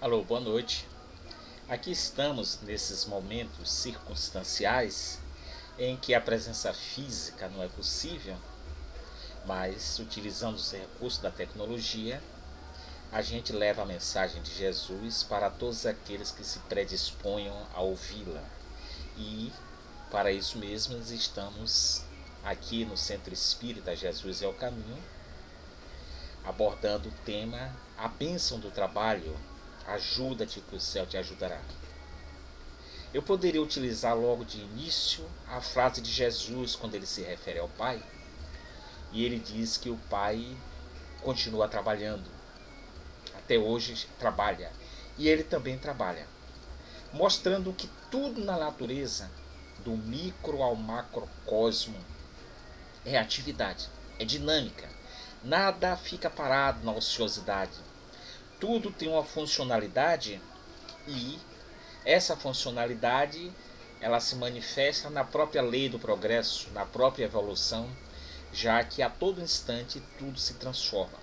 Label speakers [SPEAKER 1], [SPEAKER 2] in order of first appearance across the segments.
[SPEAKER 1] Alô, boa noite. Aqui estamos nesses momentos circunstanciais em que a presença física não é possível, mas utilizando os recursos da tecnologia, a gente leva a mensagem de Jesus para todos aqueles que se predisponham a ouvi-la. E para isso mesmo estamos aqui no Centro Espírita Jesus é o Caminho, abordando o tema A Bênção do Trabalho. Ajuda-te que o céu te ajudará. Eu poderia utilizar logo de início a frase de Jesus quando ele se refere ao Pai. E ele diz que o Pai continua trabalhando. Até hoje trabalha. E ele também trabalha. Mostrando que tudo na natureza, do micro ao macrocosmo, é atividade, é dinâmica. Nada fica parado na ociosidade. Tudo tem uma funcionalidade e essa funcionalidade ela se manifesta na própria lei do progresso, na própria evolução, já que a todo instante tudo se transforma.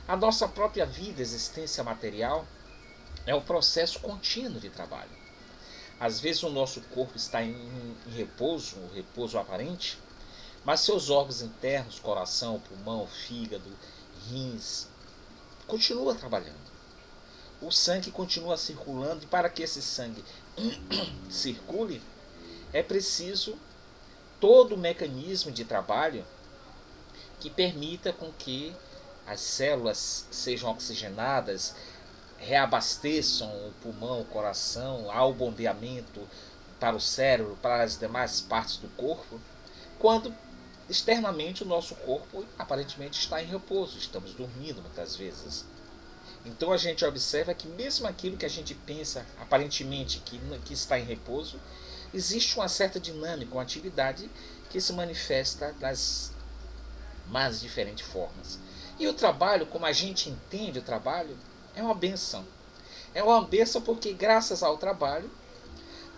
[SPEAKER 1] A nossa própria vida, existência material, é um processo contínuo de trabalho. Às vezes o nosso corpo está em repouso, o repouso aparente, mas seus órgãos internos, coração, pulmão, fígado, rins, continuam trabalhando. O sangue continua circulando e para que esse sangue circule, é preciso todo o mecanismo de trabalho que permita com que as células sejam oxigenadas, reabasteçam o pulmão, o coração, há o bombeamento para o cérebro, para as demais partes do corpo, quando externamente o nosso corpo aparentemente está em repouso, estamos dormindo muitas vezes. Então a gente observa que mesmo aquilo que a gente pensa aparentemente que está em repouso, existe uma certa dinâmica, uma atividade que se manifesta das mais diferentes formas. E o trabalho, como a gente entende o trabalho, é uma benção. É uma benção porque graças ao trabalho,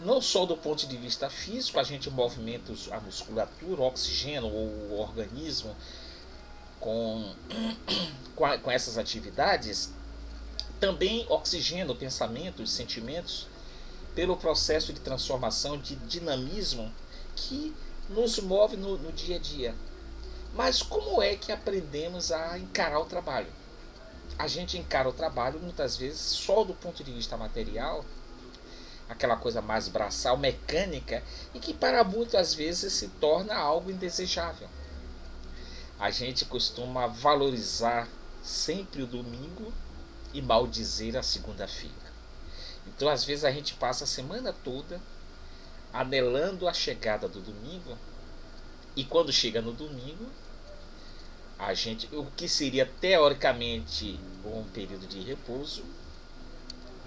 [SPEAKER 1] não só do ponto de vista físico, a gente movimenta a musculatura, o oxigênio, o organismo com essas atividades, também oxigena o pensamento, os sentimentos, pelo processo de transformação, de dinamismo que nos move no dia a dia. Mas como é que aprendemos a encarar o trabalho? A gente encara o trabalho muitas vezes só do ponto de vista material, aquela coisa mais braçal, mecânica, e que para muitas vezes se torna algo indesejável. A gente costuma valorizar sempre o domingo e maldizer a segunda-feira. Então às vezes a gente passa a semana toda anelando a chegada do domingo, e quando chega no domingo, a gente, o que seria teoricamente um período de repouso,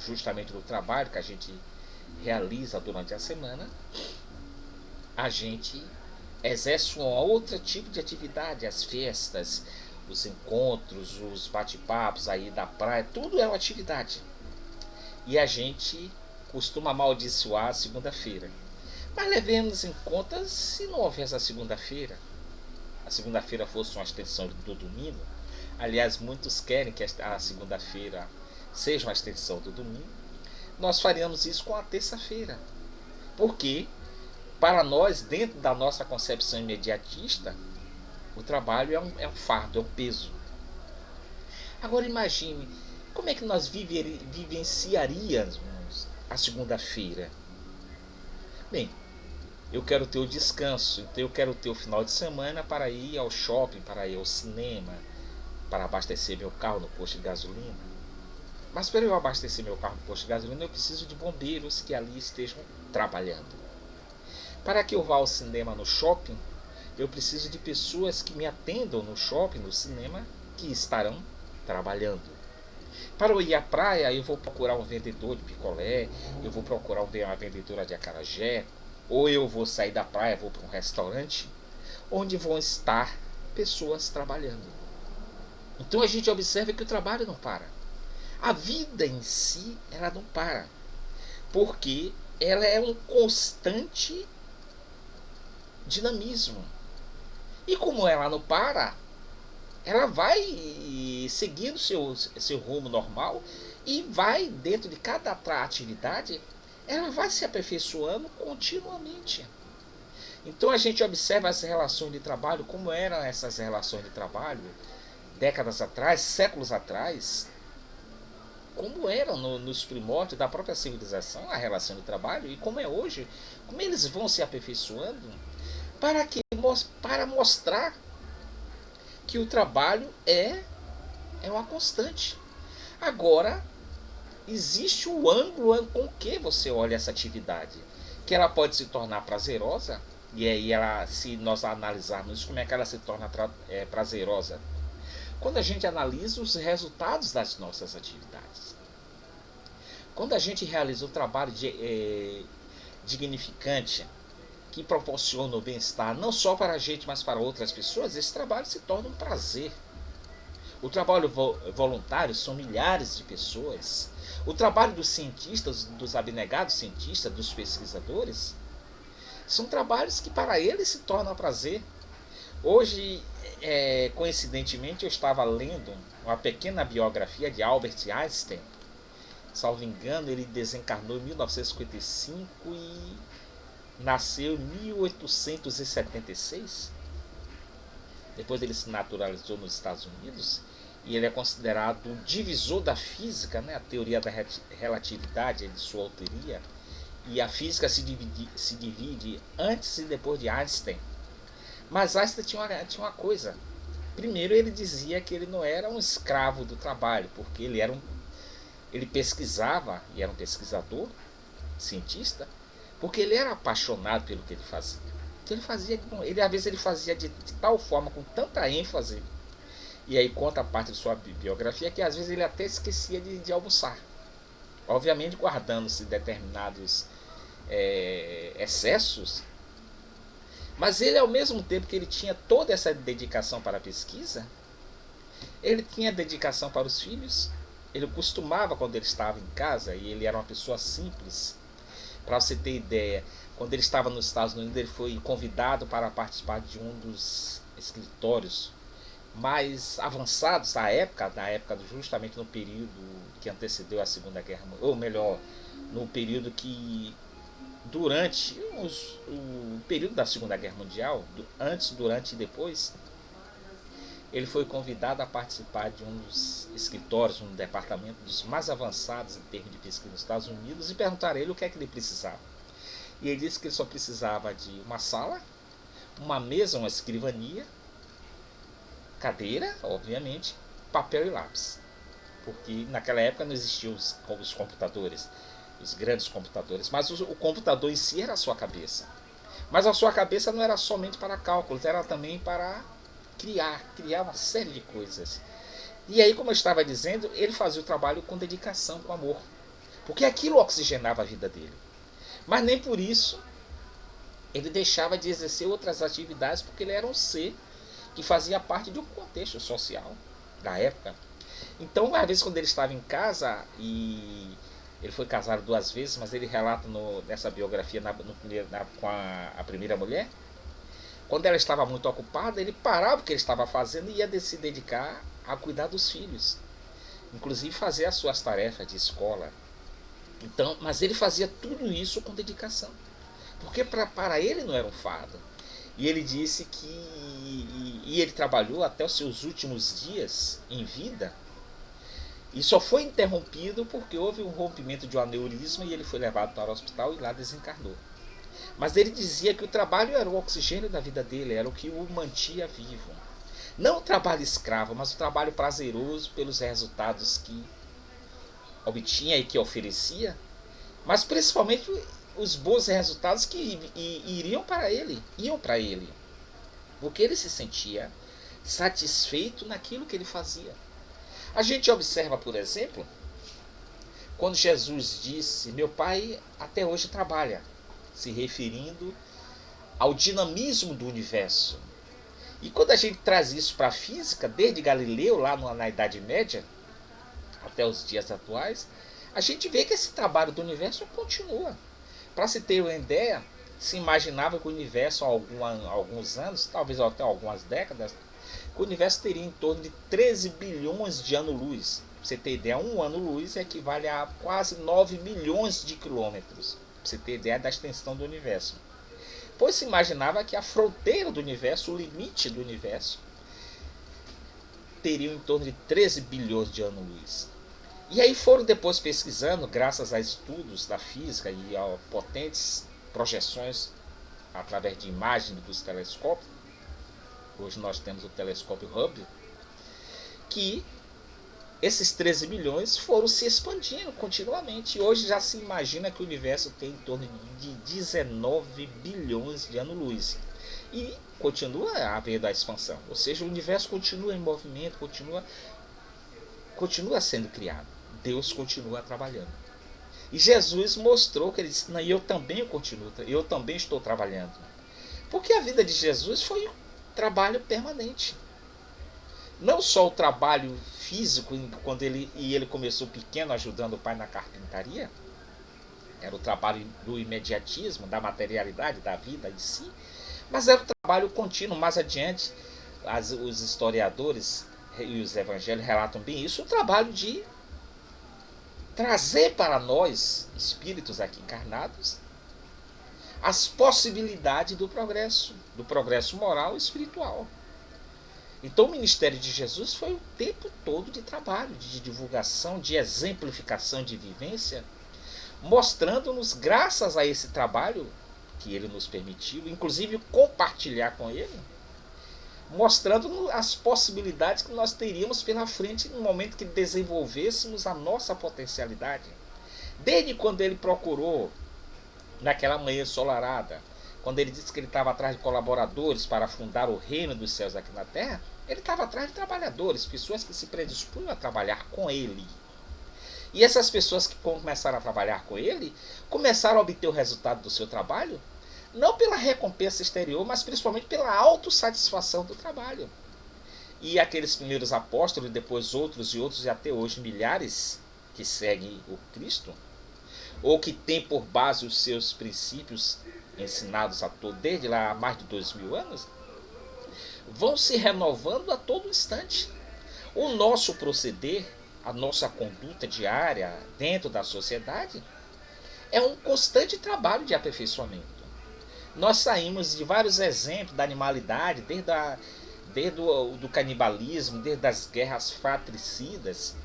[SPEAKER 1] justamente do trabalho que a gente realiza durante a semana, a gente exerce um outro tipo de atividade, as festas, os encontros, os bate-papos aí da praia, tudo é uma atividade. E a gente costuma amaldiçoar a segunda-feira. Mas levemos em conta se não houvesse a segunda-feira fosse uma extensão do domingo. Aliás, muitos querem que a segunda-feira seja uma extensão do domingo. Nós faríamos isso com a terça-feira. Porque, para nós, dentro da nossa concepção imediatista, o trabalho é um fardo, é um peso. Agora imagine, como é que nós vivenciaríamos a segunda-feira? Bem, eu quero ter o descanso, então eu quero ter o final de semana para ir ao shopping, para ir ao cinema, para abastecer meu carro no posto de gasolina. Mas para eu abastecer meu carro no posto de gasolina, eu preciso de bombeiros que ali estejam trabalhando. Para que eu vá ao cinema no shopping, eu preciso de pessoas que me atendam no shopping, no cinema, que estarão trabalhando. Para eu ir à praia, eu vou procurar um vendedor de picolé, eu vou procurar uma vendedora de acarajé, ou eu vou sair da praia, vou para um restaurante, onde vão estar pessoas trabalhando. Então a gente observa que o trabalho não para. A vida em si, ela não para. Porque ela é um constante dinamismo. E como ela não para, ela vai seguindo seu rumo normal E vai, dentro de cada atividade, ela vai se aperfeiçoando continuamente. Então a gente observa as relações de trabalho, como eram essas relações de trabalho décadas atrás, séculos atrás, como eram nos primórdios da própria civilização a relação de trabalho e como é hoje, como eles vão se aperfeiçoando para que para mostrar que o trabalho é uma constante. Agora, existe o ângulo com que você olha essa atividade, que ela pode se tornar prazerosa, e aí ela, se nós analisarmos como é que ela se torna prazerosa, quando a gente analisa os resultados das nossas atividades. Quando a gente realiza um trabalho dignificante, que proporciona o bem-estar não só para a gente, mas para outras pessoas, esse trabalho se torna um prazer. O trabalho voluntário são milhares de pessoas. O trabalho dos cientistas, dos abnegados cientistas, dos pesquisadores, são trabalhos que para eles se tornam prazer. Hoje, coincidentemente, eu estava lendo uma pequena biografia de Albert Einstein. Salvo engano, ele desencarnou em 1955 e nasceu em 1876. Depois ele se naturalizou nos Estados Unidos e ele é considerado o divisor da física, né? A teoria da relatividade é de sua autoria. E a física se divide antes e depois de Einstein. Mas Einstein tinha uma coisa. Primeiro, ele dizia que ele não era um escravo do trabalho, porque ele pesquisava e era um pesquisador, cientista, porque ele era apaixonado pelo que ele fazia. Então às vezes ele fazia de tal forma, com tanta ênfase, e aí conta a parte de sua biografia, que às vezes ele até esquecia de almoçar. Obviamente guardando-se determinados excessos, mas ele, ao mesmo tempo que ele tinha toda essa dedicação para a pesquisa, ele tinha dedicação para os filhos. Ele costumava, quando ele estava em casa, e ele era uma pessoa simples, para você ter ideia, quando ele estava nos Estados Unidos, ele foi convidado para participar de um dos escritórios mais avançados da época justamente no período que antecedeu a Segunda Guerra, ou melhor, no período que durante o período da Segunda Guerra Mundial, antes, durante e depois, ele foi convidado a participar de um dos escritórios, um departamento dos mais avançados em termos de pesquisa nos Estados Unidos, e perguntaram a ele o que é que ele precisava. E ele disse que ele só precisava de uma sala, uma mesa, uma escrivania, cadeira, obviamente, papel e lápis. Porque naquela época não existiam os computadores, os grandes computadores, mas o computador em si era a sua cabeça. Mas a sua cabeça não era somente para cálculos, era também para criar uma série de coisas. E aí, como eu estava dizendo, ele fazia o trabalho com dedicação, com amor, porque aquilo oxigenava a vida dele. Mas nem por isso ele deixava de exercer outras atividades, porque ele era um ser que fazia parte de um contexto social da época. Então, às vezes, quando ele estava em casa, e ele foi casado 2 vezes, mas ele relata nessa biografia com a primeira mulher, quando ela estava muito ocupada, ele parava o que ele estava fazendo e ia se dedicar a cuidar dos filhos, inclusive fazer as suas tarefas de escola. Então, mas ele fazia tudo isso com dedicação, porque para ele não era um fardo. E ele disse que ele trabalhou até os seus últimos dias em vida, e só foi interrompido porque houve um rompimento de um aneurisma e ele foi levado para o hospital e lá desencarnou. Mas ele dizia que o trabalho era o oxigênio da vida dele, era o que o mantia vivo. Não o trabalho escravo, mas o trabalho prazeroso pelos resultados que obtinha e que oferecia, mas principalmente os bons resultados que iam para ele, porque ele se sentia satisfeito naquilo que ele fazia. A gente observa, por exemplo, quando Jesus disse: meu pai até hoje trabalha, se referindo ao dinamismo do universo. E quando a gente traz isso para a física, desde Galileu, lá na Idade Média, até os dias atuais, a gente vê que esse trabalho do universo continua. Para se ter uma ideia, se imaginava que o universo há alguns anos, talvez até algumas décadas, que o universo teria em torno de 13 bilhões de anos-luz. você ter ideia, um ano-luz equivale a quase 9 milhões de quilômetros. Pra você ter ideia da extensão do universo. Pois se imaginava que a fronteira do universo, o limite do universo, teria em torno de 13 bilhões de anos-luz. E aí foram depois pesquisando, graças a estudos da física e a potentes projeções através de imagens dos telescópios. Hoje nós temos o telescópio Hubble, que esses 13 milhões foram se expandindo continuamente. E hoje já se imagina que o universo tem em torno de 19 bilhões de anos-luz. E continua havendo a expansão. Ou seja, o universo continua em movimento, continua sendo criado. Deus continua trabalhando. E Jesus mostrou que ele disse, não, eu também continuo, eu também estou trabalhando. Porque a vida de Jesus foi um trabalho permanente. Não só o trabalho físico, quando ele começou pequeno ajudando o pai na carpintaria, era o trabalho do imediatismo, da materialidade, da vida em si, mas era o trabalho contínuo. Mais adiante, os historiadores e os evangelhos relatam bem isso, o trabalho de trazer para nós, espíritos aqui encarnados, as possibilidades do progresso moral e espiritual. Então o ministério de Jesus foi o tempo todo de trabalho, de divulgação, de exemplificação de vivência, mostrando-nos, graças a esse trabalho que ele nos permitiu, inclusive compartilhar com ele, mostrando as possibilidades que nós teríamos pela frente no momento que desenvolvêssemos a nossa potencialidade. Desde quando ele procurou, naquela manhã ensolarada, quando ele disse que ele estava atrás de colaboradores para fundar o reino dos céus aqui na terra, ele estava atrás de trabalhadores, pessoas que se predispunham a trabalhar com ele. E essas pessoas que começaram a trabalhar com ele, começaram a obter o resultado do seu trabalho, não pela recompensa exterior, mas principalmente pela autossatisfação do trabalho. E aqueles primeiros apóstolos, depois outros e até hoje milhares que seguem o Cristo, ou que têm por base os seus princípios ensinados a todos, desde lá há mais de 2000 anos, vão se renovando a todo instante. O nosso proceder, a nossa conduta diária dentro da sociedade, é um constante trabalho de aperfeiçoamento. Nós saímos de vários exemplos da animalidade, desde o canibalismo, desde as guerras fratricidas,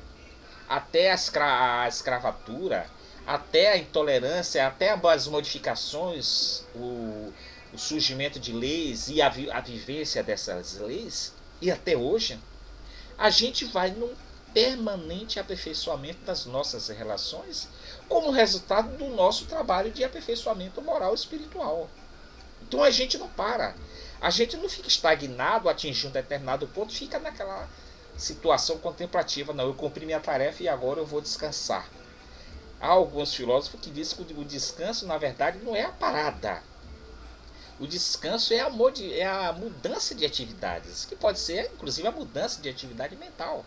[SPEAKER 1] até a escravatura, até a intolerância, até as modificações, o surgimento de leis e a vivência dessas leis, e até hoje, a gente vai num permanente aperfeiçoamento das nossas relações, como resultado do nosso trabalho de aperfeiçoamento moral e espiritual. Então a gente não para, a gente não fica estagnado, atingindo um determinado ponto, fica naquela situação contemplativa, não, eu cumpri minha tarefa e agora eu vou descansar. Há alguns filósofos que dizem que o descanso, na verdade, não é a parada. O descanso é a mudança de atividades, que pode ser, inclusive, a mudança de atividade mental.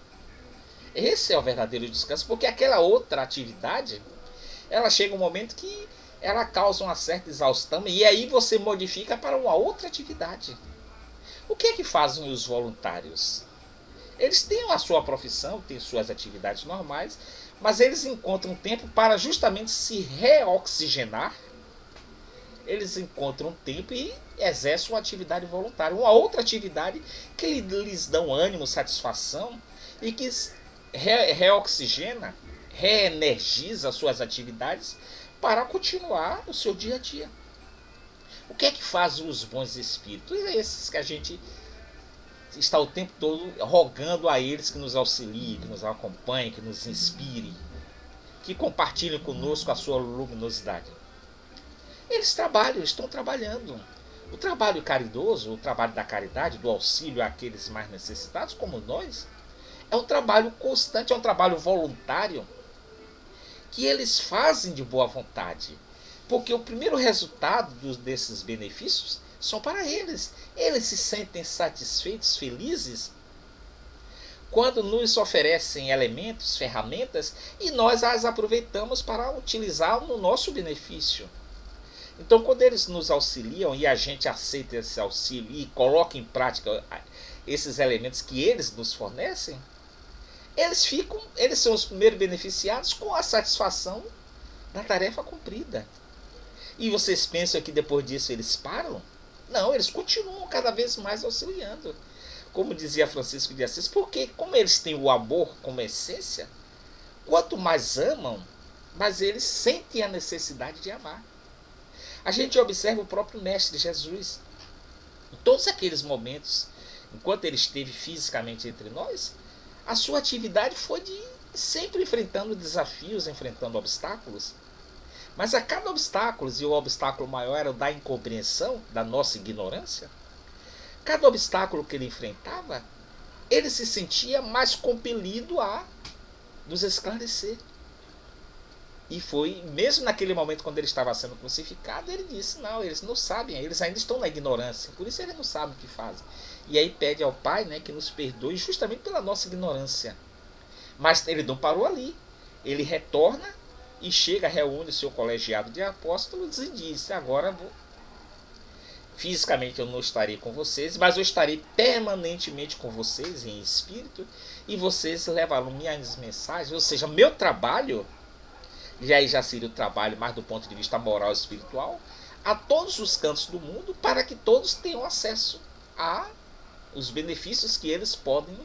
[SPEAKER 1] Esse é o verdadeiro descanso, porque aquela outra atividade, ela chega um momento que ela causa uma certa exaustão e aí você modifica para uma outra atividade. O que é que fazem os voluntários? Eles têm a sua profissão, têm suas atividades normais, mas eles encontram tempo para justamente se reoxigenar. Eles encontram tempo e exercem uma atividade voluntária, uma outra atividade que lhes dão ânimo, satisfação e que reoxigena, reenergiza suas atividades para continuar o seu dia a dia. O que é que fazem os bons espíritos? Esses que a gente está o tempo todo rogando a eles que nos auxiliem, que nos acompanhem, que nos inspirem, que compartilhem conosco a sua luminosidade. Eles estão trabalhando. O trabalho caridoso, o trabalho da caridade, do auxílio àqueles mais necessitados, como nós, é um trabalho constante, é um trabalho voluntário, que eles fazem de boa vontade. Porque o primeiro resultado desses benefícios são para eles. Eles se sentem satisfeitos, felizes, quando nos oferecem elementos, ferramentas, e nós as aproveitamos para utilizar no nosso benefício. Então, quando eles nos auxiliam e a gente aceita esse auxílio e coloca em prática esses elementos que eles nos fornecem, eles são os primeiros beneficiados com a satisfação da tarefa cumprida. E vocês pensam que depois disso eles param? Não, eles continuam cada vez mais auxiliando. Como dizia Francisco de Assis, porque como eles têm o amor como essência, quanto mais amam, mais eles sentem a necessidade de amar. A gente observa o próprio Mestre Jesus. Em todos aqueles momentos, enquanto ele esteve fisicamente entre nós, a sua atividade foi de sempre enfrentando desafios, enfrentando obstáculos. Mas a cada obstáculo, e o obstáculo maior era o da incompreensão, da nossa ignorância, cada obstáculo que ele enfrentava, ele se sentia mais compelido a nos esclarecer. E foi, mesmo naquele momento quando ele estava sendo crucificado, ele disse, não, eles não sabem, eles ainda estão na ignorância, por isso eles não sabem o que fazem. E aí pede ao Pai, né, que nos perdoe justamente pela nossa ignorância. Mas ele não parou ali. Ele retorna e chega, reúne o seu colegiado de apóstolos e diz, agora fisicamente eu não estarei com vocês, mas eu estarei permanentemente com vocês em espírito, e vocês levarão minhas mensagens, ou seja, meu trabalho, e aí já seria o trabalho mais do ponto de vista moral e espiritual, a todos os cantos do mundo, para que todos tenham acesso a os benefícios que eles podem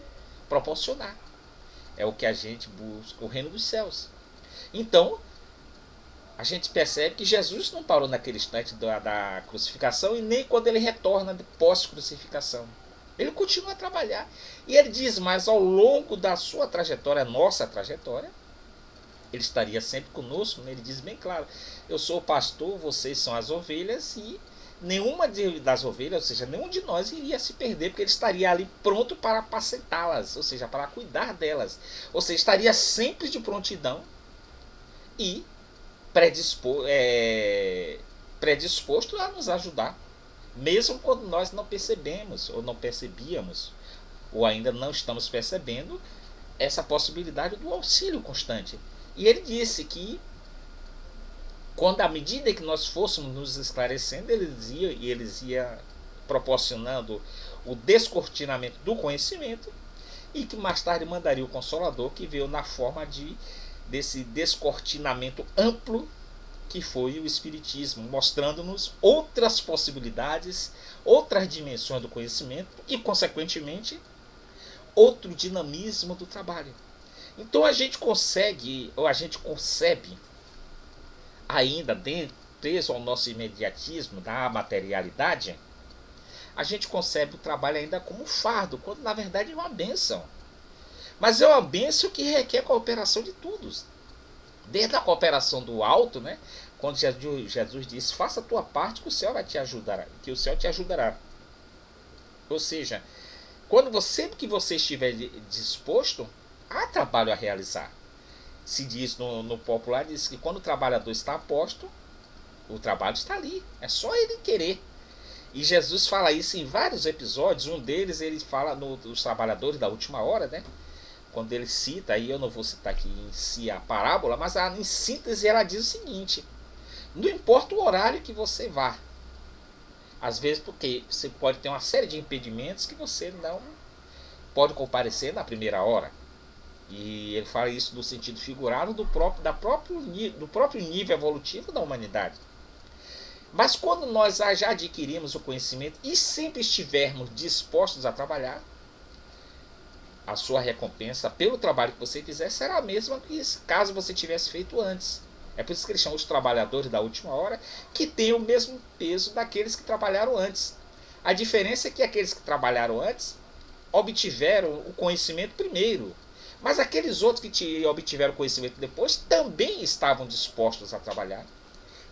[SPEAKER 1] proporcionar. É o que a gente busca, o reino dos céus. Então, a gente percebe que Jesus não parou naquele instante da crucificação e nem quando ele retorna pós-crucificação. Ele continua a trabalhar. E ele diz, mas ao longo da sua trajetória, nossa trajetória, ele estaria sempre conosco. Ele diz bem claro, eu sou o pastor, vocês são as ovelhas, e nenhuma das ovelhas, ou seja, nenhum de nós iria se perder, porque ele estaria ali pronto para apacentá-las, ou seja, para cuidar delas. Ou seja, estaria sempre de prontidão e predisposto a nos ajudar, mesmo quando nós não percebemos, ou não percebíamos, ou ainda não estamos percebendo essa possibilidade do auxílio constante. E ele disse que quando, à medida que nós fôssemos nos esclarecendo, eles iam proporcionando o descortinamento do conhecimento, e que mais tarde mandaria o Consolador, que veio na forma desse descortinamento amplo que foi o Espiritismo, mostrando-nos outras possibilidades, outras dimensões do conhecimento e, consequentemente, outro dinamismo do trabalho. Então a gente consegue, ou a gente concebe, ainda preso ao nosso imediatismo da materialidade, a gente concebe o trabalho ainda como um fardo, quando na verdade é uma bênção. Mas é uma bênção que requer cooperação de todos. Desde a cooperação do alto, né? Quando Jesus diz, faça a tua parte que o céu vai te ajudar, que o céu te ajudará. Ou seja, sempre que você estiver disposto, há trabalho a realizar. Se diz no popular, diz que quando o trabalhador está a posto, o trabalho está ali. É só ele querer. E Jesus fala isso em vários episódios. Um deles ele fala nos trabalhadores da última hora, né? Quando ele cita, aí eu não vou citar aqui em si a parábola, mas em síntese ela diz o seguinte: não importa o horário que você vá, às vezes porque você pode ter uma série de impedimentos que você não pode comparecer na primeira hora. E ele fala isso no sentido figurado do próprio nível evolutivo da humanidade. Mas quando nós já adquirimos o conhecimento e sempre estivermos dispostos a trabalhar, a sua recompensa pelo trabalho que você fizer será a mesma que caso você tivesse feito antes. É por isso que eles chamam os trabalhadores da última hora, que têm o mesmo peso daqueles que trabalharam antes. A diferença é que aqueles que trabalharam antes obtiveram o conhecimento primeiro, mas aqueles outros que obtiveram o conhecimento depois também estavam dispostos a trabalhar.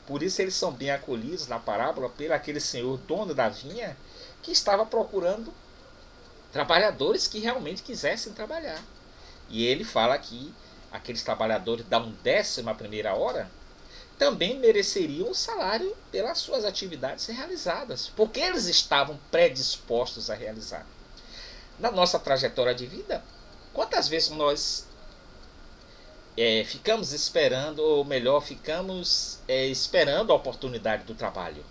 [SPEAKER 1] Por isso eles são bem acolhidos na parábola por aquele senhor dono da vinha que estava procurando trabalhadores que realmente quisessem trabalhar. E ele fala que aqueles trabalhadores da 11ª hora também mereceriam o salário pelas suas atividades realizadas, porque eles estavam predispostos a realizar. Na nossa trajetória de vida, quantas vezes nós ficamos esperando, ou melhor, ficamos esperando a oportunidade do trabalho?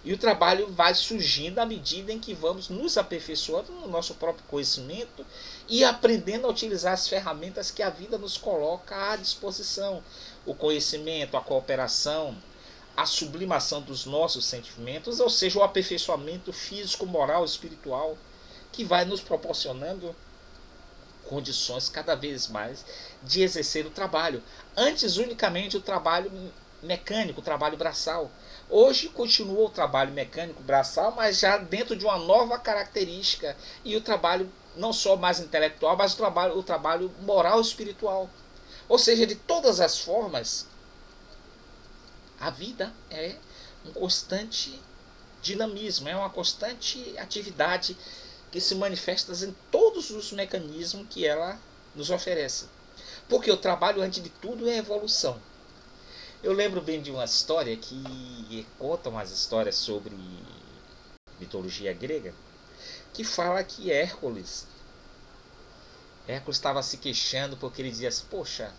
[SPEAKER 1] E o trabalho vai surgindo à medida em que vamos nos aperfeiçoando no nosso próprio conhecimento e aprendendo a utilizar as ferramentas que a vida nos coloca à disposição. O conhecimento, a cooperação, a sublimação dos nossos sentimentos, ou seja, o aperfeiçoamento físico, moral, espiritual, que vai nos proporcionando condições cada vez mais de exercer o trabalho. Antes, unicamente o trabalho mecânico, o trabalho braçal. Hoje continua o trabalho mecânico braçal, mas já dentro de uma nova característica. E o trabalho não só mais intelectual, mas o trabalho moral e espiritual. Ou seja, de todas as formas, a vida é um constante dinamismo, é uma constante atividade que se manifesta em todos os mecanismos que ela nos oferece. Porque o trabalho, antes de tudo, é evolução. Eu lembro bem de uma história que conta umas histórias sobre mitologia grega, que fala que Hércules estava se queixando porque ele dizia assim, poxa,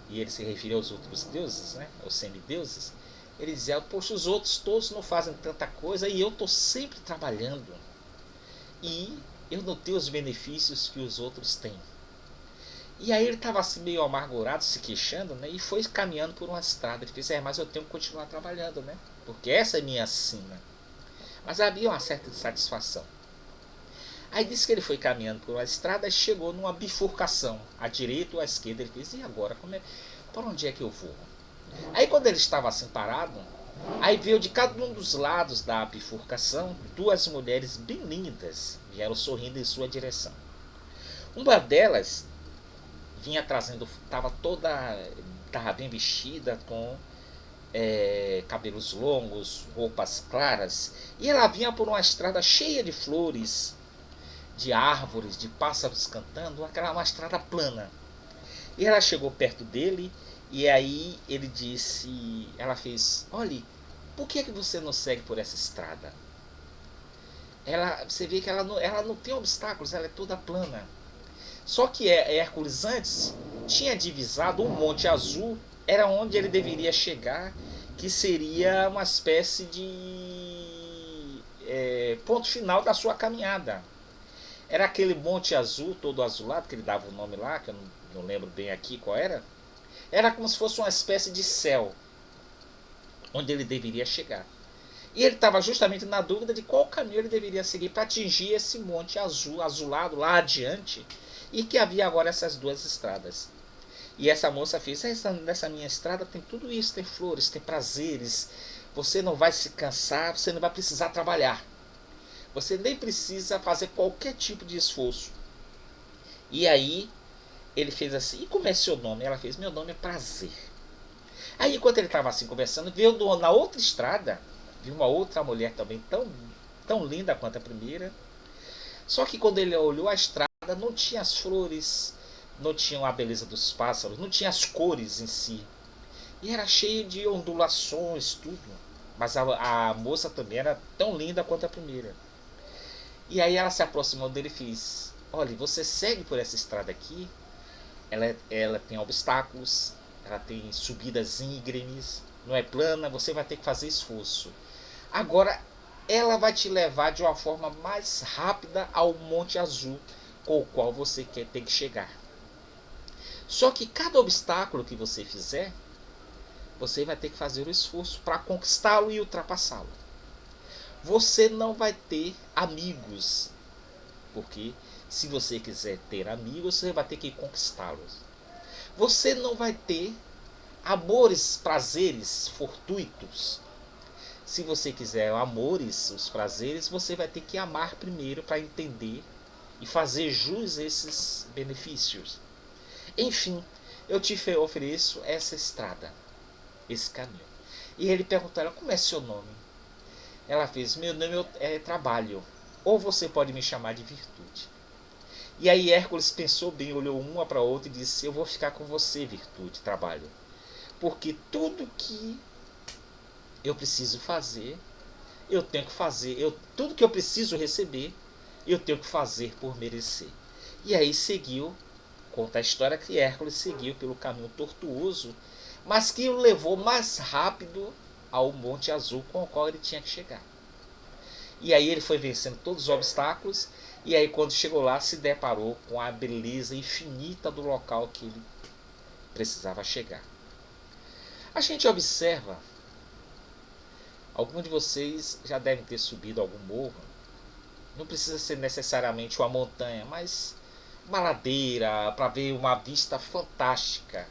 [SPEAKER 1] e ele se referia aos outros deuses, né, aos semideuses, ele dizia, poxa, os outros todos não fazem tanta coisa e eu estou sempre trabalhando. E eu não tenho os benefícios que os outros têm. E aí ele estava assim meio amargurado, se queixando, né? E foi caminhando por uma estrada. Ele disse, mas eu tenho que continuar trabalhando, né? Porque essa é minha sina. Mas havia uma certa insatisfação. Aí disse que ele foi caminhando por uma estrada e chegou numa bifurcação, à direita ou à esquerda. Ele disse, e agora? Por onde é que eu vou? Aí quando ele estava assim parado, aí veio de cada um dos lados da bifurcação duas mulheres bem lindas, vieram sorrindo em sua direção. Uma delas vinha trazendo, estava bem vestida, com cabelos longos, roupas claras, e ela vinha por uma estrada cheia de flores, de árvores, de pássaros cantando, uma estrada plana. E ela chegou perto dele e aí ele disse, ela fez, olhe, por que você não segue por essa estrada? Você vê que ela não tem obstáculos, ela é toda plana. Só que Hércules antes tinha divisado um monte azul, era onde ele deveria chegar, que seria uma espécie de ponto final da sua caminhada. Era aquele monte azul, todo azulado, que ele dava o nome lá, que eu não lembro bem aqui qual era. Era como se fosse uma espécie de céu, onde ele deveria chegar. E ele estava justamente na dúvida de qual caminho ele deveria seguir para atingir esse monte azul, azulado lá adiante, e que havia agora essas duas estradas. E essa moça fez, nessa minha estrada tem tudo isso, tem flores, tem prazeres, você não vai se cansar, você não vai precisar trabalhar. Você nem precisa fazer qualquer tipo de esforço. E aí ele fez assim, e como é seu nome? Ela fez, meu nome é Prazer. Aí enquanto ele estava assim conversando, veio na outra estrada, viu uma outra mulher também tão linda quanto a primeira. Só que quando ele olhou a estrada, não tinha as flores, não tinha a beleza dos pássaros, não tinha as cores em si. E era cheio de ondulações, tudo. Mas a moça também era tão linda quanto a primeira. E aí ela se aproximou dele e fez, olha, você segue por essa estrada aqui, ela tem obstáculos, ela tem subidas íngremes, não é plana, você vai ter que fazer esforço. Agora ela vai te levar de uma forma mais rápida ao Monte Azul, com o qual você tem que chegar. Só que cada obstáculo que você fizer, você vai ter que fazer o esforço para conquistá-lo e ultrapassá-lo. Você não vai ter amigos, porque se você quiser ter amigos, você vai ter que conquistá-los. Você não vai ter amores, prazeres fortuitos. Se você quiser amores, os prazeres, você vai ter que amar primeiro para entender e fazer jus a esses benefícios. Enfim, eu te ofereço essa estrada, esse caminho. E ele perguntou a ela, como é seu nome? Ela fez, meu nome é Trabalho, ou você pode me chamar de Virtude. E aí Hércules pensou bem, olhou uma para outra e disse, eu vou ficar com você, Virtude, Trabalho. Porque tudo que eu preciso fazer, eu tenho que fazer. Tudo que eu preciso receber, eu tenho que fazer por merecer. E aí seguiu, conta a história que Hércules seguiu pelo caminho tortuoso, mas que o levou mais rápido ao Monte Azul com o qual ele tinha que chegar. E aí ele foi vencendo todos os obstáculos, e aí quando chegou lá se deparou com a beleza infinita do local que ele precisava chegar. A gente observa, alguns de vocês já devem ter subido algum morro, não precisa ser necessariamente uma montanha, mas uma ladeira para ver uma vista fantástica.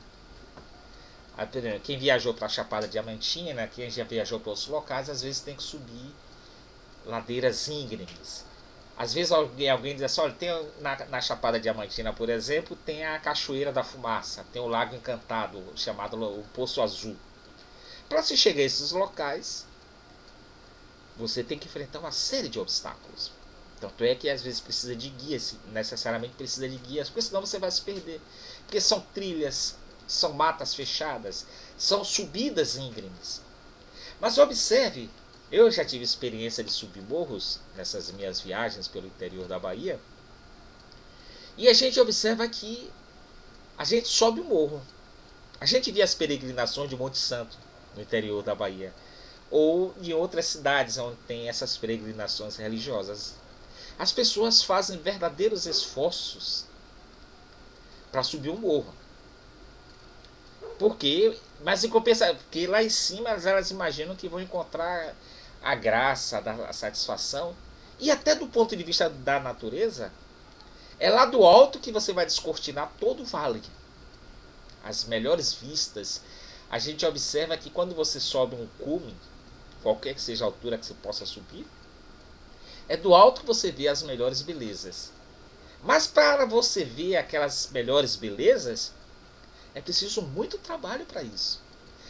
[SPEAKER 1] Quem viajou para a Chapada Diamantina, quem já viajou para outros locais, às vezes tem que subir ladeiras íngremes. Às vezes alguém diz assim, olha, tem na Chapada Diamantina, por exemplo, tem a Cachoeira da Fumaça, tem o Lago Encantado, chamado o Poço Azul. Para se chegar a esses locais, você tem que enfrentar uma série de obstáculos. Tanto é que às vezes precisa de guias, necessariamente precisa de guias, porque senão você vai se perder. Porque são trilhas, são matas fechadas, são subidas íngremes. Mas observe, eu já tive experiência de subir morros nessas minhas viagens pelo interior da Bahia. E a gente observa que a gente sobe o morro. A gente vê as peregrinações de Monte Santo no interior da Bahia. Ou em outras cidades onde tem essas peregrinações religiosas. As pessoas fazem verdadeiros esforços para subir um morro. Mas em compensação, porque lá em cima elas imaginam que vão encontrar a graça, a satisfação. E até do ponto de vista da natureza, é lá do alto que você vai descortinar todo o vale. As melhores vistas. A gente observa que quando você sobe um cume, qualquer que seja a altura que você possa subir, é do alto que você vê as melhores belezas. Mas para você ver aquelas melhores belezas, é preciso muito trabalho para isso.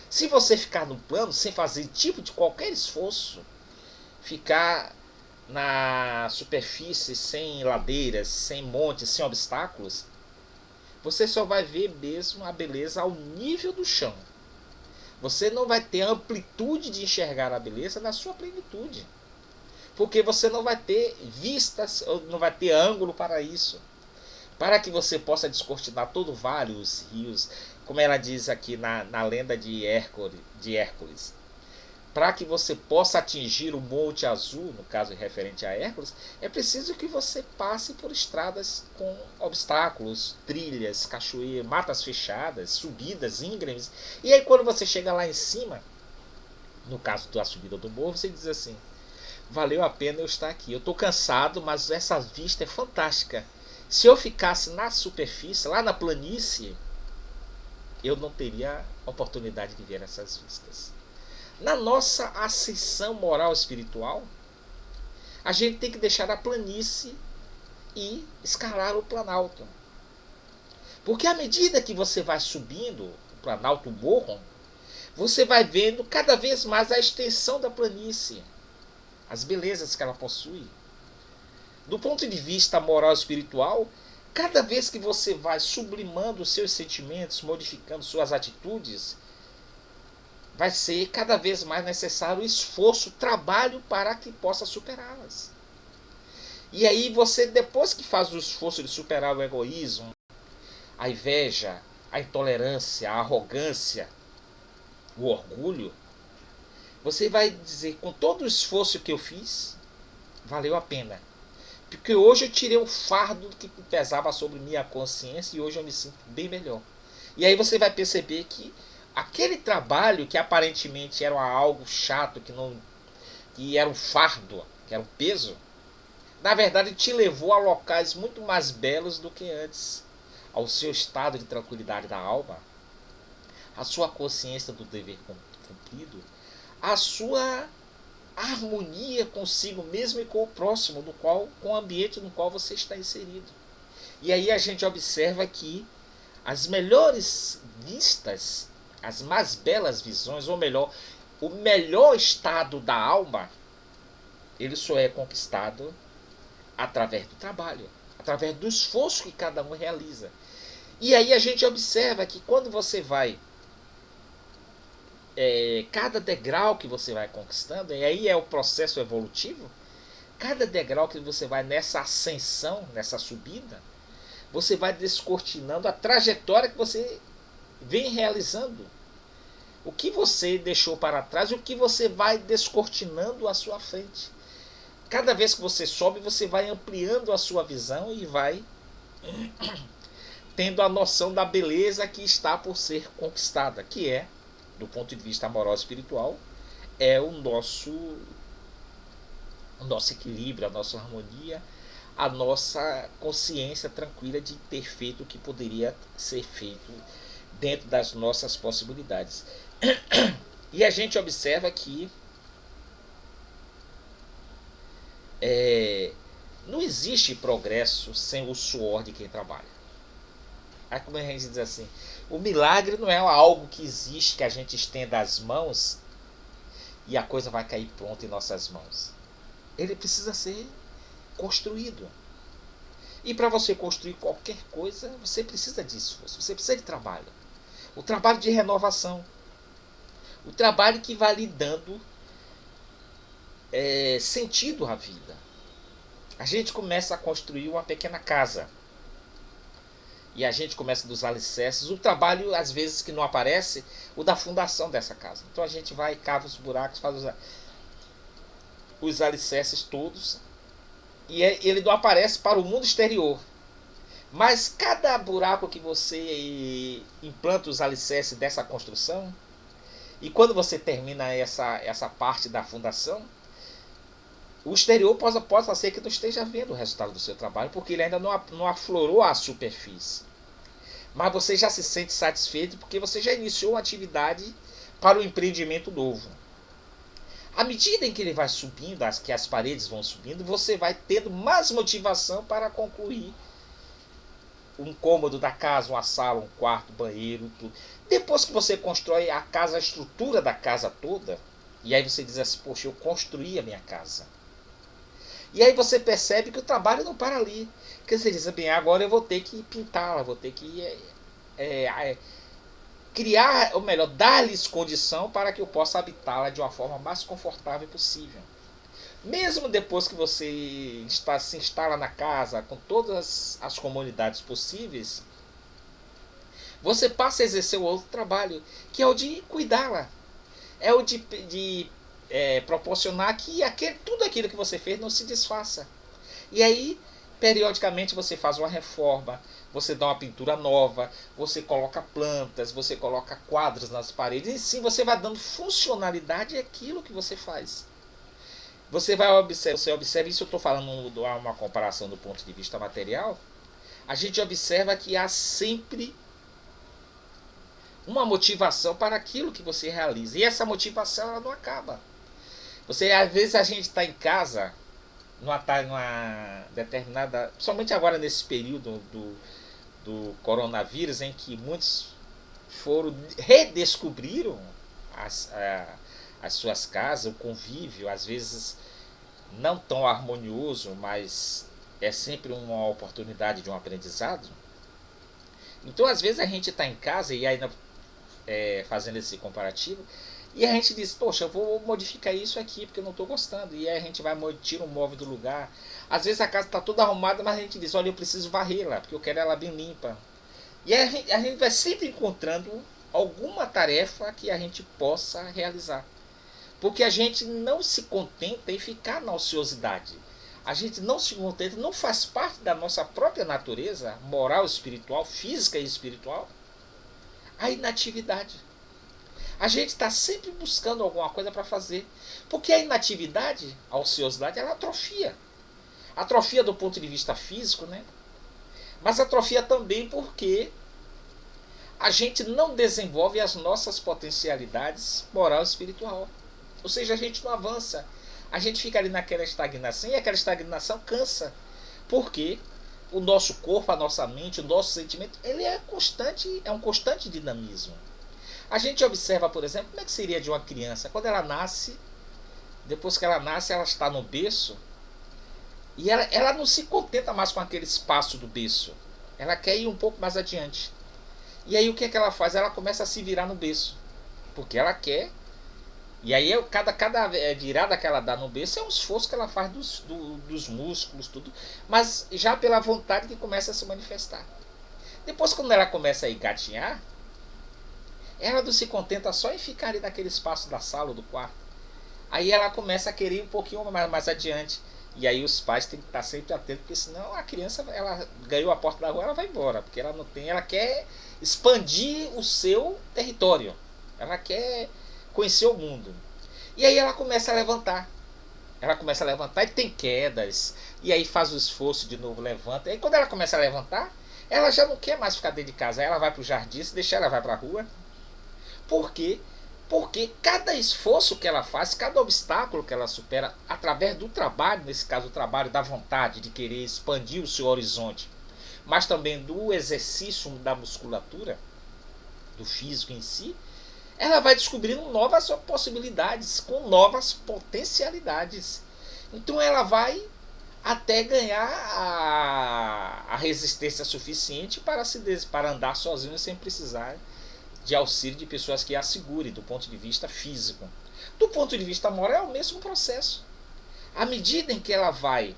[SPEAKER 1] Se você ficar no plano sem fazer tipo de qualquer esforço, ficar na superfície sem ladeiras, sem montes, sem obstáculos, você só vai ver mesmo a beleza ao nível do chão. Você não vai ter amplitude de enxergar a beleza na sua plenitude. Porque você não vai ter vistas, não vai ter ângulo para isso. Para que você possa descortinar todo o vale, os rios, como ela diz aqui na lenda de Hércules. Para que você possa atingir o Monte Azul, no caso referente a Hércules, é preciso que você passe por estradas com obstáculos, trilhas, cachoeiras, matas fechadas, subidas íngremes. E aí quando você chega lá em cima, no caso da subida do morro, você diz assim, valeu a pena eu estar aqui. Eu estou cansado, mas essa vista é fantástica. Se eu ficasse na superfície, lá na planície, eu não teria oportunidade de ver essas vistas. Na nossa ascensão moral espiritual, a gente tem que deixar a planície e escalar o planalto. Porque à medida que você vai subindo o planalto, o morro, você vai vendo cada vez mais a extensão da planície, as belezas que ela possui. Do ponto de vista moral e espiritual, cada vez que você vai sublimando os seus sentimentos, modificando suas atitudes, vai ser cada vez mais necessário esforço, trabalho para que possa superá-las. E aí você, depois que faz o esforço de superar o egoísmo, a inveja, a intolerância, a arrogância, o orgulho, você vai dizer, com todo o esforço que eu fiz, valeu a pena. Porque hoje eu tirei um fardo que pesava sobre minha consciência e hoje eu me sinto bem melhor. E aí você vai perceber que aquele trabalho que aparentemente era algo chato, que era um fardo, que era um peso, na verdade te levou a locais muito mais belos do que antes. Ao seu estado de tranquilidade da alma, a sua consciência do dever cumprido, a sua harmonia consigo mesmo e com o próximo, com o ambiente no qual você está inserido. E aí a gente observa que as melhores vistas, as mais belas visões, ou melhor, o melhor estado da alma, ele só é conquistado através do trabalho, através do esforço que cada um realiza. E aí a gente observa que quando você vai cada degrau que você vai conquistando, e aí é o processo evolutivo, cada degrau que você vai nessa ascensão, nessa subida, você vai descortinando a trajetória que você vem realizando. O que você deixou para trás e o que você vai descortinando à sua frente. Cada vez que você sobe, você vai ampliando a sua visão e vai tendo a noção da beleza que está por ser conquistada, que é, do ponto de vista moral e espiritual, é o nosso equilíbrio, a nossa harmonia, a nossa consciência tranquila de ter feito o que poderia ser feito dentro das nossas possibilidades. E a gente observa que não existe progresso sem o suor de quem trabalha. Aí como a gente diz assim, o milagre não é algo que existe, que a gente estenda as mãos e a coisa vai cair pronta em nossas mãos. Ele precisa ser construído. E para você construir qualquer coisa, você precisa de esforço, você precisa de trabalho. O trabalho de renovação. O trabalho que vai lhe dando sentido à vida. A gente começa a construir uma pequena casa. E a gente começa dos alicerces. O trabalho, às vezes, que não aparece, o da fundação dessa casa. Então a gente vai, cava os buracos, faz os alicerces todos. E ele não aparece para o mundo exterior. Mas cada buraco que você implanta os alicerces dessa construção, e quando você termina essa parte da fundação, o exterior possa ser que não esteja vendo o resultado do seu trabalho, porque ele ainda não aflorou a superfície. Mas você já se sente satisfeito porque você já iniciou uma atividade para o empreendimento novo. À medida em que ele vai subindo, que as paredes vão subindo, você vai tendo mais motivação para concluir um cômodo da casa, uma sala, um quarto, banheiro, tudo. Depois que você constrói a casa, a estrutura da casa toda, e aí você diz assim, poxa, eu construí a minha casa. E aí você percebe que o trabalho não para ali. Porque você diz, bem, agora eu vou ter que pintá-la, vou ter que criar, ou melhor, dar-lhes condição para que eu possa habitá-la de uma forma mais confortável possível. Mesmo depois que você se instala na casa com todas as comunidades possíveis, você passa a exercer o outro trabalho, que é o de cuidá-la. É o de proporcionar que tudo aquilo que você fez não se desfaça. E aí, periodicamente, você faz uma reforma, você dá uma pintura nova, você coloca plantas, você coloca quadros nas paredes, e sim você vai dando funcionalidade àquilo que você faz. Você observa, isso eu estou falando de uma comparação do ponto de vista material, a gente observa que há sempre uma motivação para aquilo que você realiza. E essa motivação ela não acaba. Às vezes a gente está em casa, numa determinada. Somente agora nesse período do coronavírus, em que muitos redescobriram as suas casas, o convívio, às vezes não tão harmonioso, mas é sempre uma oportunidade de um aprendizado. Então, às vezes a gente está em casa e ainda fazendo esse comparativo, e a gente diz, poxa, eu vou modificar isso aqui porque eu não estou gostando. E aí a gente vai tirar um móvel do lugar. Às vezes a casa está toda arrumada, mas a gente diz, olha, eu preciso varrê-la, porque eu quero ela bem limpa. E a gente vai sempre encontrando alguma tarefa que a gente possa realizar. Porque a gente não se contenta em ficar na ociosidade. A gente não se contenta, não faz parte da nossa própria natureza, moral, espiritual, física e espiritual, a inatividade. A gente está sempre buscando alguma coisa para fazer. Porque a inatividade, a ociosidade, ela atrofia. Atrofia do ponto de vista físico, né? Mas atrofia também porque a gente não desenvolve as nossas potencialidades moral e espiritual. Ou seja, a gente não avança. A gente fica ali naquela estagnação e aquela estagnação cansa. Porque o nosso corpo, a nossa mente, o nosso sentimento, ele é um constante dinamismo. A gente observa, por exemplo, como é que seria de uma criança. Quando ela nasce, depois que ela nasce, ela está no berço. E ela não se contenta mais com aquele espaço do berço. Ela quer ir um pouco mais adiante. E aí o que é que ela faz? Ela começa a se virar no berço. Porque ela quer. E aí cada virada que ela dá no berço é um esforço que ela faz dos músculos, tudo. Mas já pela vontade que começa a se manifestar. Depois, quando ela começa a engatinhar, Ela não se contenta só em ficar ali naquele espaço da sala ou do quarto. Aí ela começa a querer ir um pouquinho mais adiante. E aí os pais têm que estar sempre atentos, porque senão a criança, ela ganhou a porta da rua, ela vai embora, porque ela não tem, ela quer expandir o seu território. Ela quer conhecer o mundo. E aí ela começa a levantar. Ela começa a levantar e tem quedas. E aí faz o esforço de novo, levanta. E aí quando ela começa a levantar, ela já não quer mais ficar dentro de casa. Aí ela vai para o jardim, se deixar ela vai para a rua. Por quê? Porque cada esforço que ela faz, cada obstáculo que ela supera através do trabalho, nesse caso o trabalho da vontade de querer expandir o seu horizonte, mas também do exercício da musculatura, do físico em si, ela vai descobrindo novas possibilidades, com novas potencialidades. Então ela vai até ganhar a resistência suficiente para andar sozinha sem precisar de auxílio de pessoas que a segurem do ponto de vista físico. Do ponto de vista moral é o mesmo processo. À medida em que ela vai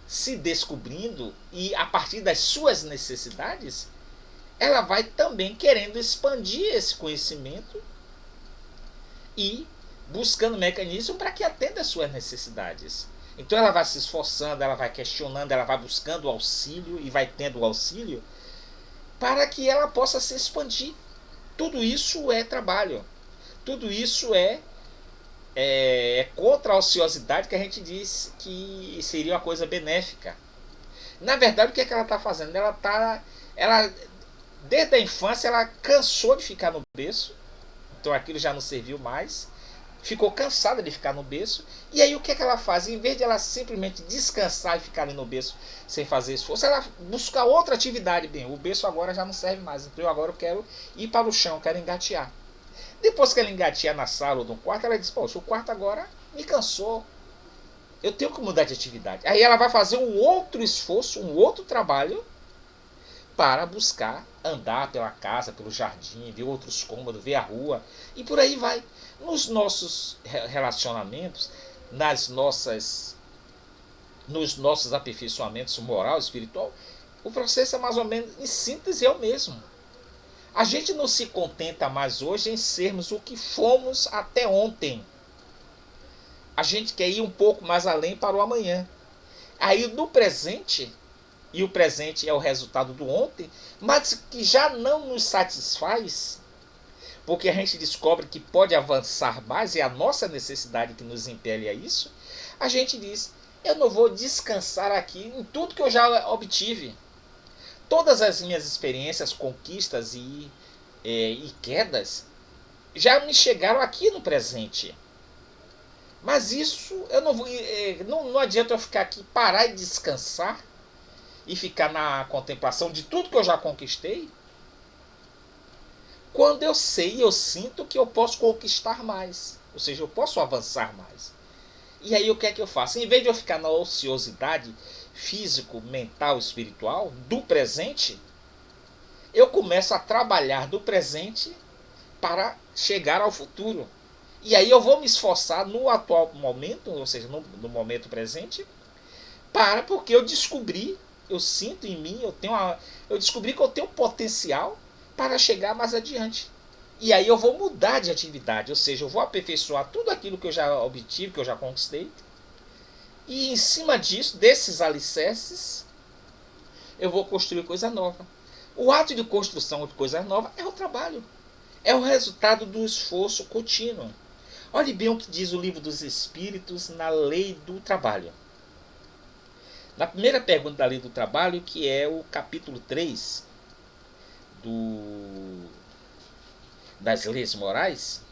[SPEAKER 1] se descobrindo e a partir das suas necessidades, ela vai também querendo expandir esse conhecimento e buscando mecanismos para que atenda às suas necessidades. Então ela vai se esforçando, ela vai questionando, ela vai buscando o auxílio e vai tendo o auxílio para que ela possa se expandir. Tudo isso é trabalho. Tudo isso é contra a ociosidade que a gente diz que seria uma coisa benéfica. Na verdade, o que é que ela está fazendo? Ela desde a infância, ela cansou de ficar no berço. Então aquilo já não serviu mais. Ficou cansada de ficar no berço. E aí o que é que ela faz? Em vez de ela simplesmente descansar e ficar ali no berço sem fazer esforço, ela busca outra atividade. Bem, o berço agora já não serve mais. Então agora eu quero ir para o chão, quero engatear. Depois que ela engatear na sala ou no quarto, ela diz, poxa, o quarto agora me cansou. Eu tenho que mudar de atividade. Aí ela vai fazer um outro esforço, um outro trabalho para buscar andar pela casa, pelo jardim, ver outros cômodos, ver a rua e por aí vai. Nos nossos relacionamentos, nos nossos aperfeiçoamentos moral e espiritual, o processo é mais ou menos, em síntese, é o mesmo. A gente não se contenta mais hoje em sermos o que fomos até ontem. A gente quer ir um pouco mais além para o amanhã. Aí no presente, e o presente é o resultado do ontem, mas que já não nos satisfaz, porque a gente descobre que pode avançar mais, é a nossa necessidade que nos impele a isso, a gente diz, eu não vou descansar aqui em tudo que eu já obtive. Todas as minhas experiências, conquistas e quedas já me chegaram aqui no presente. Mas isso eu não vou. Não adianta eu ficar aqui, parar e descansar e ficar na contemplação de tudo que eu já conquistei, quando eu sei, eu sinto que eu posso conquistar mais. Ou seja, eu posso avançar mais. E aí o que é que eu faço? Em vez de eu ficar na ociosidade físico, mental, espiritual do presente, eu começo a trabalhar do presente para chegar ao futuro. E aí eu vou me esforçar no atual momento, ou seja, no momento presente, porque eu descobri, eu sinto em mim, eu descobri que eu tenho potencial para chegar mais adiante. E aí eu vou mudar de atividade, ou seja, eu vou aperfeiçoar tudo aquilo que eu já obtive, que eu já conquistei. E em cima disso, desses alicerces, eu vou construir coisa nova. O ato de construção de coisa nova é o trabalho. É o resultado do esforço contínuo. Olhe bem o que diz o Livro dos Espíritos na lei do trabalho. Na primeira pergunta da lei do trabalho, que é o capítulo 3 das leis morais,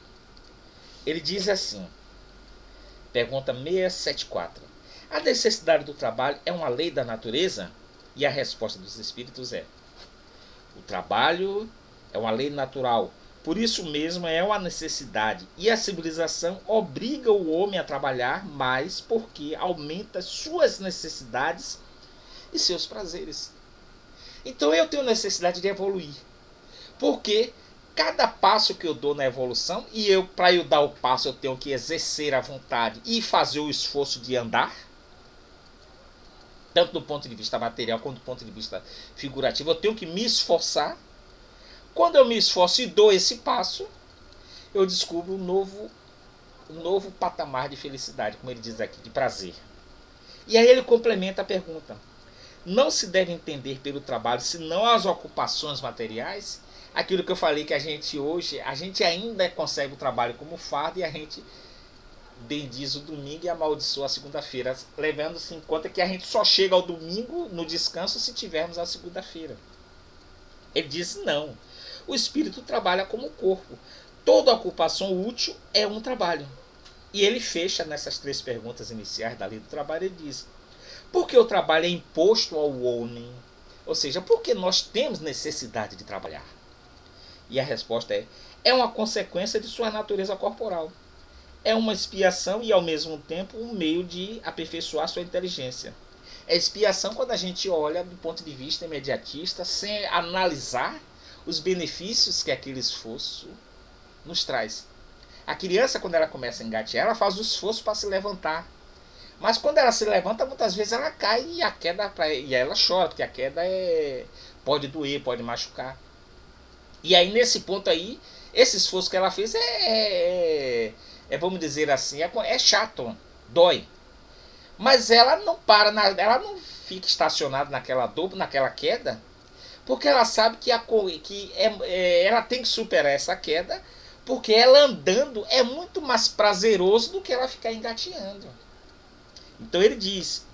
[SPEAKER 1] ele diz assim, pergunta 674, a necessidade do trabalho é uma lei da natureza? E a resposta dos espíritos é, o trabalho é uma lei natural, por isso mesmo é uma necessidade, e a civilização obriga o homem a trabalhar mais porque aumenta suas necessidades e seus prazeres. Então eu tenho necessidade de evoluir, porque cada passo que eu dou na evolução, e para eu dar o passo eu tenho que exercer a vontade e fazer o esforço de andar, tanto do ponto de vista material quanto do ponto de vista figurativo, eu tenho que me esforçar. Quando eu me esforço e dou esse passo, eu descubro um novo patamar de felicidade, como ele diz aqui, de prazer. E aí ele complementa a pergunta: não se deve entender pelo trabalho senão as ocupações materiais? Aquilo que eu falei, que a gente hoje, a gente ainda consegue o trabalho como fardo e a gente bendiz o domingo e amaldiçoa a segunda-feira, levando-se em conta que a gente só chega ao domingo no descanso se tivermos a segunda-feira. Ele diz não. O espírito trabalha como o corpo. Toda ocupação útil é um trabalho. E ele fecha nessas três perguntas iniciais da lei do trabalho, ele diz: por que o trabalho é imposto ao homem? Ou seja, por que nós temos necessidade de trabalhar? E a resposta é uma consequência de sua natureza corporal. É uma expiação e, ao mesmo tempo, um meio de aperfeiçoar sua inteligência. É expiação quando a gente olha do ponto de vista imediatista, sem analisar os benefícios que aquele esforço nos traz. A criança, quando ela começa a engatear, ela faz o esforço para se levantar. Mas quando ela se levanta, muitas vezes ela cai e a queda e ela chora, porque a queda pode doer, pode machucar. E aí, nesse ponto aí, esse esforço que ela fez vamos dizer assim, é chato, dói. Mas ela não para, ela não fica estacionada naquela dor, naquela queda, porque ela sabe ela tem que superar essa queda, porque ela andando é muito mais prazeroso do que ela ficar engateando. Então ele diz,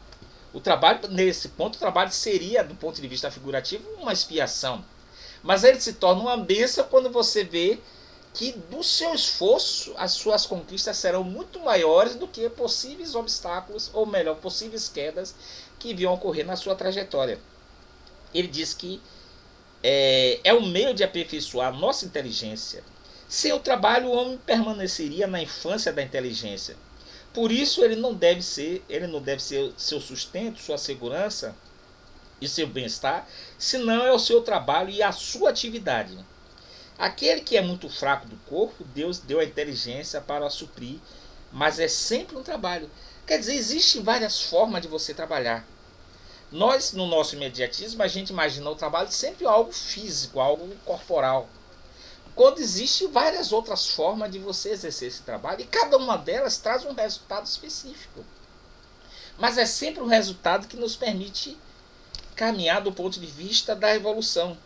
[SPEAKER 1] o trabalho, nesse ponto, o trabalho seria, do ponto de vista figurativo, uma expiação. Mas ele se torna uma bênção quando você vê que do seu esforço as suas conquistas serão muito maiores do que possíveis obstáculos, ou melhor, possíveis quedas que viam ocorrer na sua trajetória. Ele diz que é um meio de aperfeiçoar a nossa inteligência. Sem o trabalho, o homem permaneceria na infância da inteligência. Por isso ele não deve ser seu sustento, sua segurança e seu bem-estar, senão é o seu trabalho e a sua atividade. Aquele que é muito fraco do corpo, Deus deu a inteligência para suprir, mas é sempre um trabalho. Quer dizer, existem várias formas de você trabalhar. Nós, no nosso imediatismo, a gente imagina o trabalho sempre algo físico, algo corporal. Quando existem várias outras formas de você exercer esse trabalho, e cada uma delas traz um resultado específico. Mas é sempre um resultado que nos permite caminhar do ponto de vista da evolução.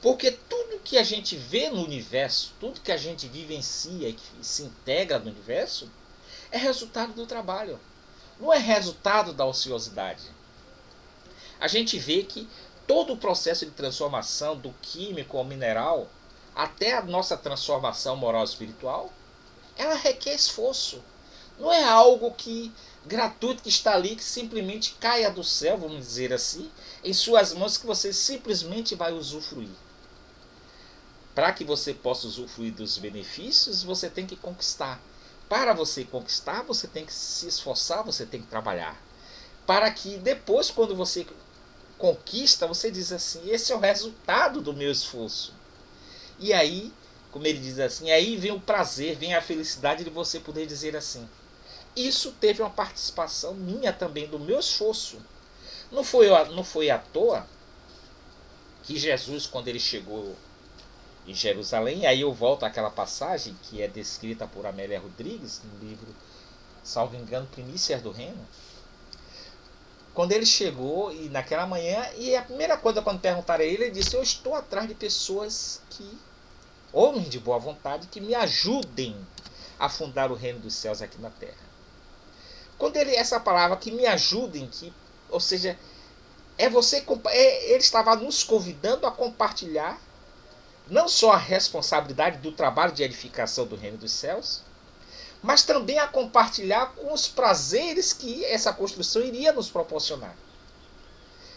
[SPEAKER 1] Porque tudo que a gente vê no universo, tudo que a gente vivencia e que se integra no universo, é resultado do trabalho. Não é resultado da ociosidade. A gente vê que todo o processo de transformação do químico ao mineral, até a nossa transformação moral e espiritual, ela requer esforço. Não é algo gratuito que está ali, que simplesmente caia do céu, vamos dizer assim, em suas mãos, que você simplesmente vai usufruir. Para que você possa usufruir dos benefícios, você tem que conquistar. Para você conquistar, você tem que se esforçar, você tem que trabalhar. Para que depois, quando você conquista, você diz assim: esse é o resultado do meu esforço. E aí, como ele diz assim, aí vem o prazer, vem a felicidade de você poder dizer assim: isso teve uma participação minha também, do meu esforço. Não foi à toa que Jesus, quando ele chegou em Jerusalém, aí eu volto àquela passagem que é descrita por Amélia Rodrigues no livro, salvo engano, Primícias do Reino. Quando ele chegou e naquela manhã, e a primeira coisa quando perguntaram a ele, ele disse: eu estou atrás de pessoas homens de boa vontade, que me ajudem a fundar o reino dos céus aqui na terra. Quando essa palavra que me ajudem, ou seja, ele estava nos convidando a compartilhar não só a responsabilidade do trabalho de edificação do reino dos céus, mas também a compartilhar com os prazeres que essa construção iria nos proporcionar,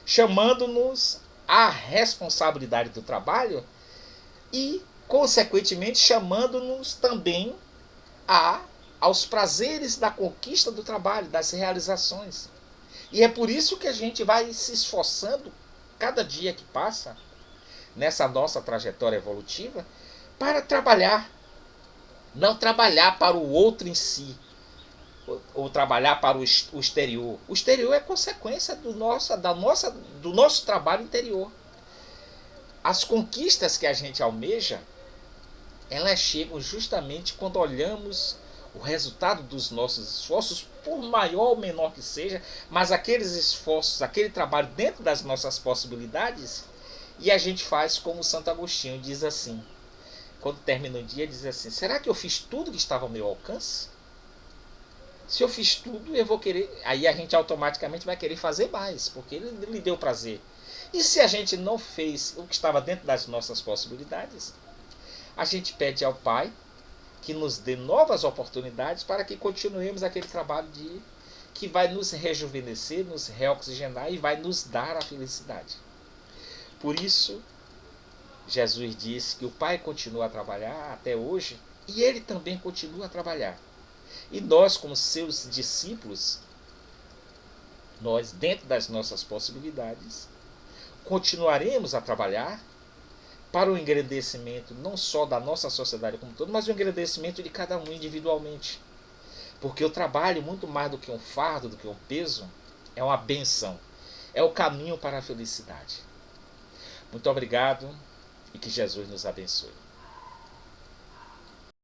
[SPEAKER 1] chamando-nos à responsabilidade do trabalho e, consequentemente, chamando-nos também aos prazeres da conquista do trabalho, das realizações. E é por isso que a gente vai se esforçando cada dia que passa nessa nossa trajetória evolutiva para trabalhar. Não trabalhar para o outro em si, ou trabalhar para o exterior. O exterior é consequência do nosso trabalho interior. As conquistas que a gente almeja, elas chegam justamente quando olhamos o resultado dos nossos esforços, por maior ou menor que seja, mas aqueles esforços, aquele trabalho dentro das nossas possibilidades, e a gente faz como Santo Agostinho diz assim, quando termina o dia, diz assim: será que eu fiz tudo que estava ao meu alcance? Se eu fiz tudo, eu vou querer. Aí a gente automaticamente vai querer fazer mais, porque ele lhe deu prazer. E se a gente não fez o que estava dentro das nossas possibilidades, a gente pede ao Pai que nos dê novas oportunidades para que continuemos aquele trabalho que vai nos rejuvenescer, nos reoxigenar e vai nos dar a felicidade. Por isso, Jesus disse que o Pai continua a trabalhar até hoje e ele também continua a trabalhar. E nós, como seus discípulos, nós, dentro das nossas possibilidades, continuaremos a trabalhar para o engrandecimento não só da nossa sociedade como um todo, mas o engrandecimento de cada um individualmente. Porque o trabalho, muito mais do que um fardo, do que um peso, é uma benção. É o caminho para a felicidade. Muito obrigado e que Jesus nos abençoe.